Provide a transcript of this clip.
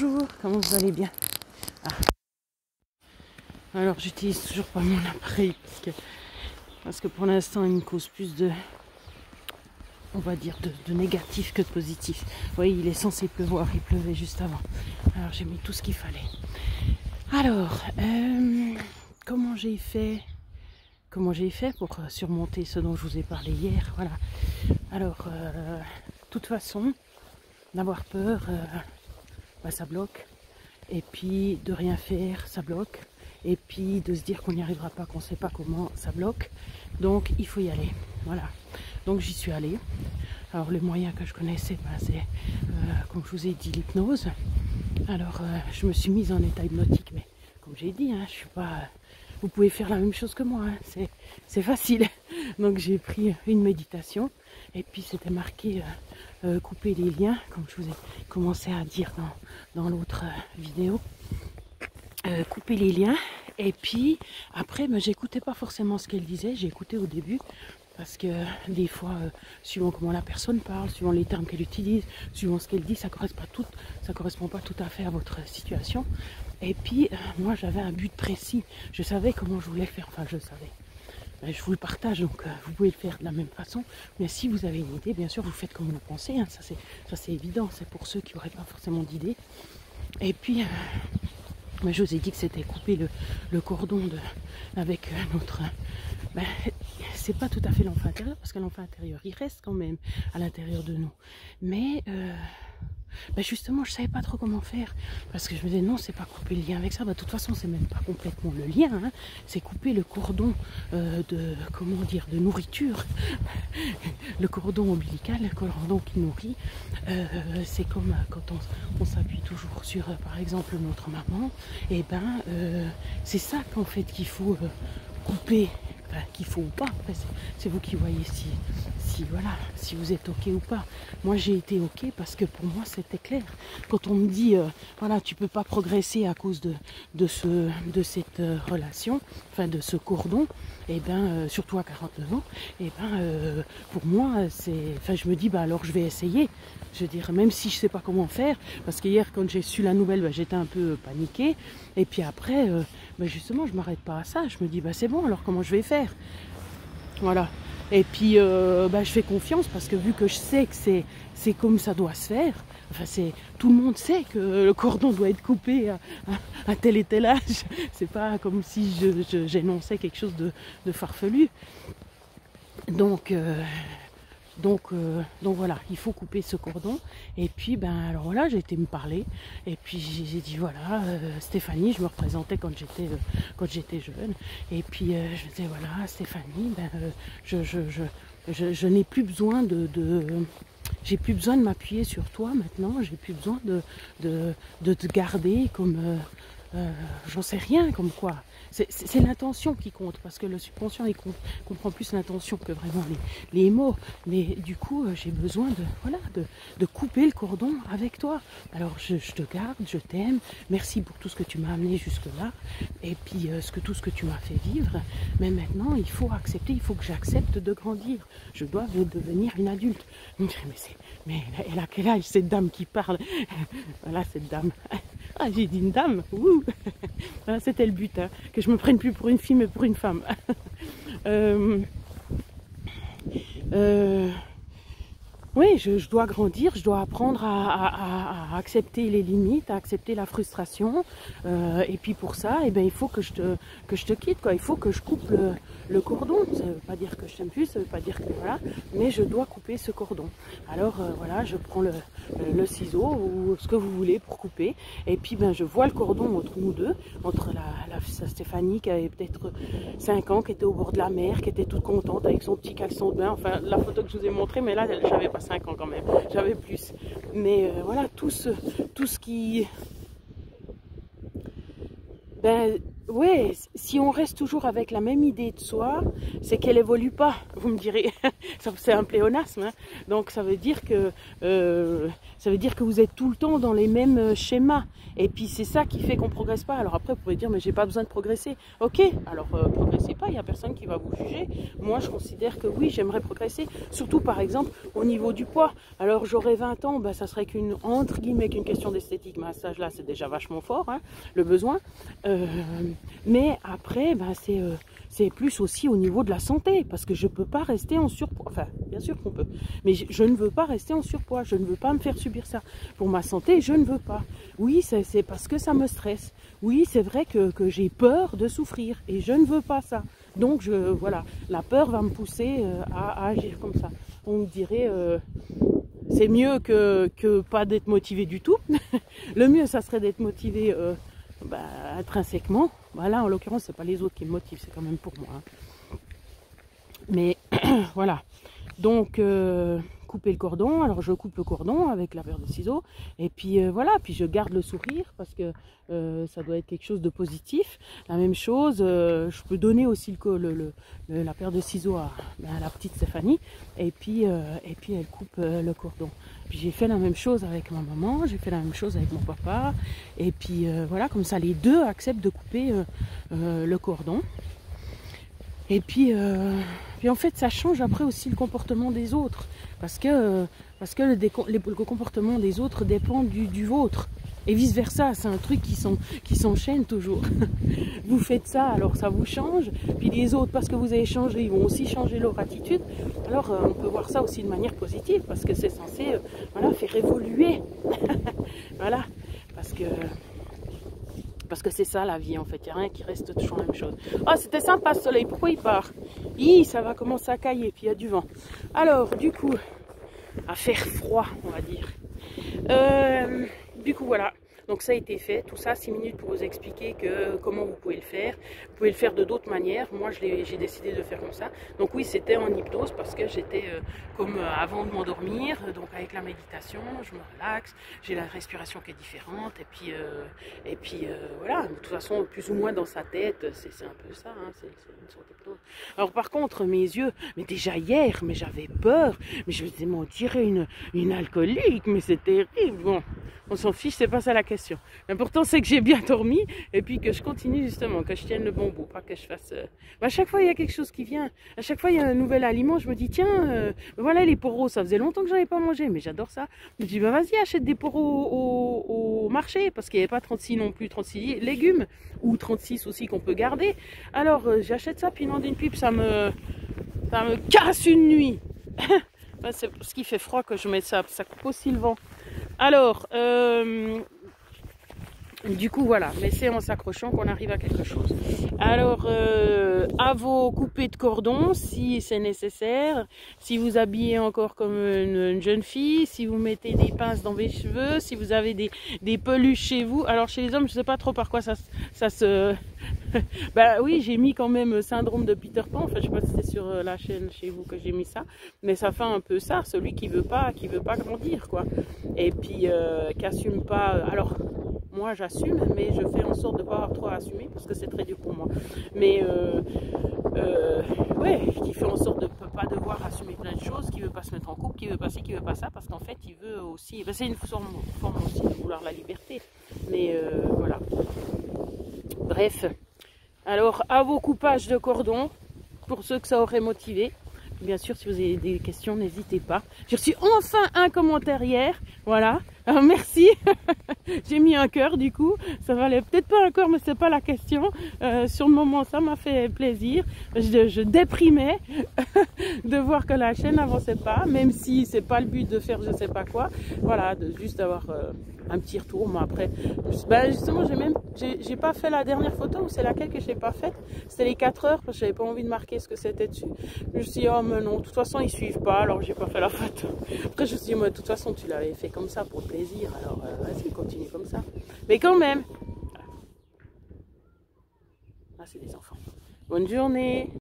Bonjour, comment vous allez bien? Alors j'utilise toujours pas mon appareil parce que pour l'instant il me cause plus de, on va dire, de négatif que de positif. Vous voyez, il est censé pleuvoir, il pleuvait juste avant. Alors j'ai mis tout ce qu'il fallait. Alors, comment j'ai fait pour surmonter ce dont je vous ai parlé hier? Voilà. Alors, de toute façon, d'avoir peur, ça bloque. Et puis de rien faire, ça bloque. Et puis de se dire qu'on n'y arrivera pas, qu'on ne sait pas comment, ça bloque. Donc il faut y aller. Voilà. Donc j'y suis allée. Alors les moyens que je connaissais, c'est, comme je vous ai dit, l'hypnose. Alors je me suis mise en état hypnotique, mais comme j'ai dit, je suis pas... Vous pouvez faire la même chose que moi, c'est facile. Donc j'ai pris une méditation et puis c'était marqué couper les liens, comme je vous ai commencé à dire dans l'autre vidéo. Couper les liens et puis après j'écoutais pas forcément ce qu'elle disait, j'ai écouté au début parce que des fois suivant comment la personne parle, suivant les termes qu'elle utilise, suivant ce qu'elle dit, ça correspond pas tout à fait à votre situation. Et puis moi j'avais un but précis, je savais comment je voulais faire, enfin je savais. Je vous le partage, donc vous pouvez le faire de la même façon. Mais si vous avez une idée, bien sûr, vous faites comme vous pensez. Ça c'est évident, c'est pour ceux qui n'auraient pas forcément d'idée. Et puis, je vous ai dit que c'était couper le cordon avec notre... c'est pas tout à fait l'enfant intérieur, parce que l'enfant intérieur, il reste quand même à l'intérieur de nous. Mais... justement je savais pas trop comment faire parce que je me disais non, c'est pas couper le lien avec ça, de toute façon c'est même pas complètement le lien, c'est couper le cordon de nourriture, le cordon ombilical, le cordon qui nourrit. C'est comme quand on s'appuie toujours sur par exemple notre maman, et c'est ça qu'en fait qu'il faut couper, qu'il faut ou pas. Après, c'est vous qui voyez si vous êtes ok ou pas. Moi j'ai été ok parce que pour moi c'était clair. Quand on me dit voilà, tu peux pas progresser à cause de cette relation, enfin de ce cordon, et surtout à 49 ans, pour moi je me dis alors je vais essayer. Je veux dire, même si je sais pas comment faire, parce qu'hier quand j'ai su la nouvelle, j'étais un peu paniquée. Et puis après, justement, je m'arrête pas à ça. Je me dis, c'est bon, alors comment je vais faire? Voilà. Et puis, je fais confiance parce que vu que je sais que c'est comme ça doit se faire, tout le monde sait que le cordon doit être coupé à tel et tel âge. C'est pas comme si j'énonçais quelque chose de farfelu. Donc voilà, il faut couper ce cordon. Et puis alors voilà, j'ai été me parler. Et puis j'ai dit voilà, Stéphanie, je me représentais quand j'étais jeune. Et puis je disais voilà, Stéphanie, je n'ai plus besoin j'ai plus besoin de m'appuyer sur toi maintenant. J'ai plus besoin de te garder comme j'en sais rien, comme quoi. C'est l'intention qui compte, parce que le subconscient il comprend plus l'intention que vraiment les mots. Mais du coup, j'ai besoin de couper le cordon avec toi. Alors je te garde, je t'aime, merci pour tout ce que tu m'as amené jusque-là, et puis tout ce que tu m'as fait vivre. Mais maintenant, il faut accepter, il faut que j'accepte de grandir. Je dois devenir une adulte. Mais elle a quel âge cette dame qui parle? Voilà cette dame. Ah, j'ai dit une dame. Voilà, c'était le but, que je me prenne plus pour une fille mais pour une femme. Oui, je dois grandir, je dois apprendre à accepter les limites, à accepter la frustration. Et puis pour ça, il faut que je te quitte, quoi. Il faut que je coupe le cordon. Ça ne veut pas dire que je t'aime plus, ça ne veut pas dire que voilà, mais je dois couper ce cordon. Alors voilà, je prends le ciseau ou ce que vous voulez pour couper. Et puis je vois le cordon entre nous deux, entre la Stéphanie qui avait peut-être 5 ans, qui était au bord de la mer, qui était toute contente avec son petit caleçon de bain. Enfin, la photo que je vous ai montrée, mais là, j'avais pas 5 ans quand même, j'avais plus. Mais voilà, tout ce qui... ouais, si on reste toujours avec la même idée de soi, c'est qu'elle évolue pas, vous me direz. C'est un pléonasme, hein. Donc ça veut dire que vous êtes tout le temps dans les mêmes schémas. Et puis c'est ça qui fait qu'on progresse pas. Alors après, vous pouvez dire, mais j'ai pas besoin de progresser. Ok, alors progressez pas, il y a personne qui va vous juger. Moi, je considère que oui, j'aimerais progresser. Surtout par exemple au niveau du poids. Alors j'aurais 20 ans, ben, ça serait entre guillemets qu'une question d'esthétique. Mais à cet âge-là, c'est déjà vachement fort, hein, le besoin. Mais après, ben, c'est plus aussi au niveau de la santé, parce que je ne peux pas rester en surpoids. Enfin, bien sûr qu'on peut, mais je ne veux pas rester en surpoids, je ne veux pas me faire subir ça. Pour ma santé, je ne veux pas. Oui, c'est parce que ça me stresse. Oui, c'est vrai que j'ai peur de souffrir, et je ne veux pas ça. Donc, voilà, la peur va me pousser à agir comme ça. On me dirait... c'est mieux que pas d'être motivé du tout. Le mieux, ça serait d'être motivé intrinsèquement. Là, en l'occurrence, c'est pas les autres qui me motivent, c'est quand même pour moi. Hein. Mais voilà. Donc, couper le cordon. Alors, je coupe le cordon avec la paire de ciseaux. Et puis, voilà. Puis, je garde le sourire parce que ça doit être quelque chose de positif. La même chose, je peux donner aussi la paire de ciseaux à la petite Stéphanie. Et puis elle coupe le cordon. Puis, j'ai fait la même chose avec ma maman. J'ai fait la même chose avec mon papa. Et puis, voilà. Comme ça, les deux acceptent de couper le cordon. Et puis en fait, ça change après aussi le comportement des autres. Parce que le comportement des autres dépend du vôtre. Et vice versa, c'est un truc qui s'enchaîne toujours. Vous faites ça, alors ça vous change. Puis les autres, parce que vous avez changé, ils vont aussi changer leur attitude. Alors on peut voir ça aussi de manière positive. Parce que c'est censé faire évoluer. Voilà. Parce que c'est ça la vie en fait, il n'y a rien qui reste toujours la même chose. Ah, c'était sympa ce soleil, pourquoi il part? Ça va commencer à cailler, puis il y a du vent. Alors, du coup, à faire froid, on va dire. Du coup, voilà. Donc ça a été fait, tout ça, 6 minutes pour vous expliquer comment vous pouvez le faire. Vous pouvez le faire de d'autres manières. Moi, j'ai décidé de faire comme ça. Donc oui, c'était en hypnose parce que j'étais comme avant de m'endormir. Donc avec la méditation, je me relaxe. J'ai la respiration qui est différente. Et puis voilà, de toute façon, plus ou moins dans sa tête, c'est un peu ça. Hein, c'est une sorte d'hypnose. Alors par contre, mes yeux, mais déjà hier, mais j'avais peur. Mais je me disais, mais on dirait une alcoolique, mais c'est terrible. Bon, on s'en fiche, c'est pas ça la question. L'important c'est que j'ai bien dormi et puis que je continue justement, que je tienne le bon bout, pas que je fasse... À chaque fois il y a quelque chose qui vient, à chaque fois il y a un nouvel aliment, je me dis tiens, voilà les poros, ça faisait longtemps que j'en avais pas mangé, mais j'adore ça. Je me dis bah vas-y achète des poros au marché, parce qu'il n'y avait pas 36 non plus, 36 légumes, ou 36 aussi qu'on peut garder. Alors j'achète ça, puis non d'une pipe, ça me casse une nuit. C'est parce qu'il fait froid que je mets ça coupe aussi le vent. Alors, du coup, voilà, mais c'est en s'accrochant qu'on arrive à quelque chose. Alors, à vos coupées de cordon, si c'est nécessaire, si vous habillez encore comme une jeune fille, si vous mettez des pinces dans vos cheveux, si vous avez des peluches chez vous. Alors, chez les hommes, je ne sais pas trop par quoi ça se... Bah oui, j'ai mis quand même syndrome de Peter Pan. Enfin, je sais pas si c'est sur la chaîne chez vous que j'ai mis ça, mais ça fait un peu ça, celui qui veut pas grandir, quoi. Et puis qui assume pas. Alors moi, j'assume, mais je fais en sorte de pas avoir trop à assumer parce que c'est très dur pour moi. Mais ouais, qui fait en sorte de pas devoir assumer plein de choses, qui veut pas se mettre en couple, qui veut pas ci, qui veut pas ça, parce qu'en fait, il veut aussi. Ben, c'est une forme aussi de vouloir la liberté. Mais voilà. Bref. Alors, à vos coupages de cordon, pour ceux que ça aurait motivé. Bien sûr, si vous avez des questions, n'hésitez pas. J'ai reçu enfin un commentaire hier. Voilà. Alors, merci. J'ai mis un cœur du coup. Ça valait peut-être pas un cœur, mais c'est pas la question. Sur le moment, ça m'a fait plaisir. Je déprimais de voir que la chaîne n'avançait pas, même si c'est pas le but de faire je sais pas quoi. Voilà, juste avoir un petit retour. Moi après, justement, j'ai pas fait la dernière photo, ou c'est laquelle que j'ai pas faite. C'était les 4 heures parce que j'avais pas envie de marquer ce que c'était dessus. Je me suis dit, oh mais non, de toute façon ils suivent pas, alors j'ai pas fait la photo. Après je me suis dit, moi de toute façon tu l'avais fait comme ça pour le plaisir, alors vas-y, continue comme ça. Mais quand même, ah, c'est des enfants. Bonne journée.